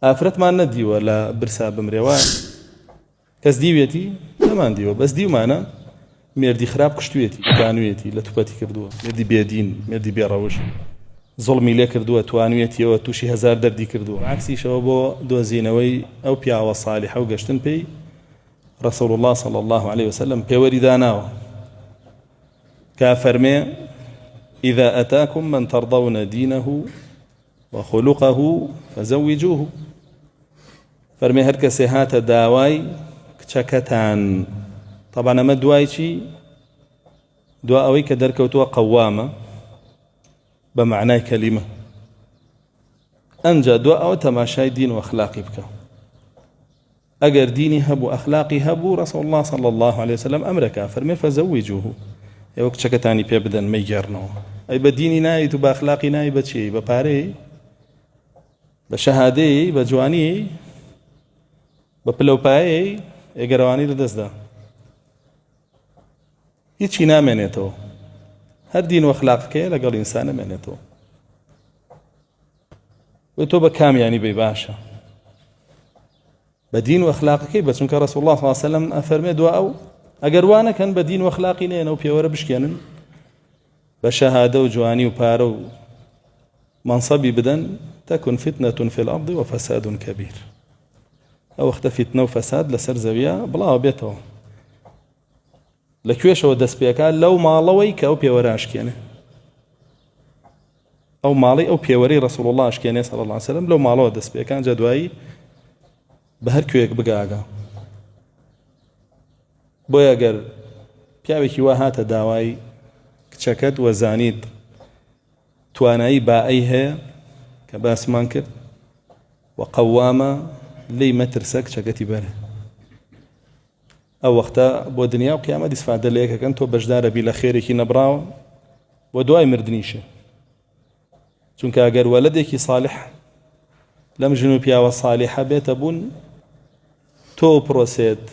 ئافرەتمان نەدیوە لە برسا بمرێوە کەس دیوێتی نەمان دیوە بەس دیومانە مێردی خراپ کشتوێتی توانوێتی لە توپەتی کردووە مێردی بێدین مێردی بێڕەوش زوڵمی لێ کردووە توانوێتیەوە تووشی هەزار دەردی کردووە عکسیشەوە بۆ دۆزینەوەی ئەو پیاوە سالیحە و گەشتن پێی رسول الله صلى الله عليه وسلم پێوەری داناوە کا فەرمێ إذا أتاكم من ترضون دينه وخلقه فزوجوه فەرمێ هەر کەسێ هاتە داوای کچەکەتان طبعا ئەمە دوای چی دوا ئەوەی کە دەرکەوتووە قەوامە بە معنای کەلیمە ئەنجا دوا ئەوە تەماشای دین و ئەخلاقی بکە ئەگەر دینی هەبوو ئەخلاقی هەبوو رسول الله صلى الله عليه وسلم ئەمرەکە فەرمێ فەزەویجوه ئێوە کچەکەتانی پێ بدەن مەیگەڕنەوە ئەی بە دینی نایت و بە ئەخلاقی نای بە چی بە پارەی بە شەهادەی بە جوانی بە پلەپایەی ئێگەرەوانی لەدەستدا هیچی نامێنێتەوە هەر دین و ئەخلاقەکەیە لەگەڵ ئینسان نامێنێتەوە تۆ بە کامیانی بێ باشە بە دین و ئەخلاقەکەی بە چونکە رسول الله صلی الله عليه وسلم ئەفەرمێ دوا ئەو ئەگەر وانەکەن بە دین و ئەخلاقی نێنە و پێوەرە بشکێنن بە شەهادە و جوانی و پارە و منصبی بدەن تكن فتنة في الأرض وفساد كبير ئەو وەختە فتنە و فەساد لەسەر زەویە بڵاو بێتەوە لەکوێشەوە دەست پێکات لەو ماڵەوەی کە ئەو پێوەرە ئاشکێنێ ئەو ماڵی ئەو پێوەرەی رسول الله ئاشکێنێ صلی الله عليه وسلم لەو ماڵەوە دەست پێکان جا دوایی بە هەر کوێیەک بگاگا بۆیە ئەگەر پیاوێکی وا هاتە داوای کچەکەت وەزانیت توانایی بائی هەیە کە باسمان کرد وقەوامە لی مەترسە کچەکەتی بەرە ئەو وەختە بۆ دنیا و قیامەت ئیسفادە لە یەکەکەن تۆ بەشدارە بی لە خێرێکی نەبراوە بۆ دوای مردنیشە چونکە ئەگەر وەلەدێکی صالح لەم ژن و پیاوە صالحە بێتە بوون تۆ پرۆسێت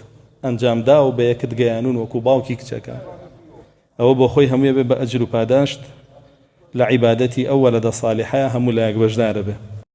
ئەنجامدا و بە یەکت گەیانون وەکو باوکی کچەکە ئەوە بۆ خۆی هەموویە بێ بە ئەجر و پاداشت لە عیبادەتی ئەو وەلەدە صالحە هەموو لایەک بەشدارە بێ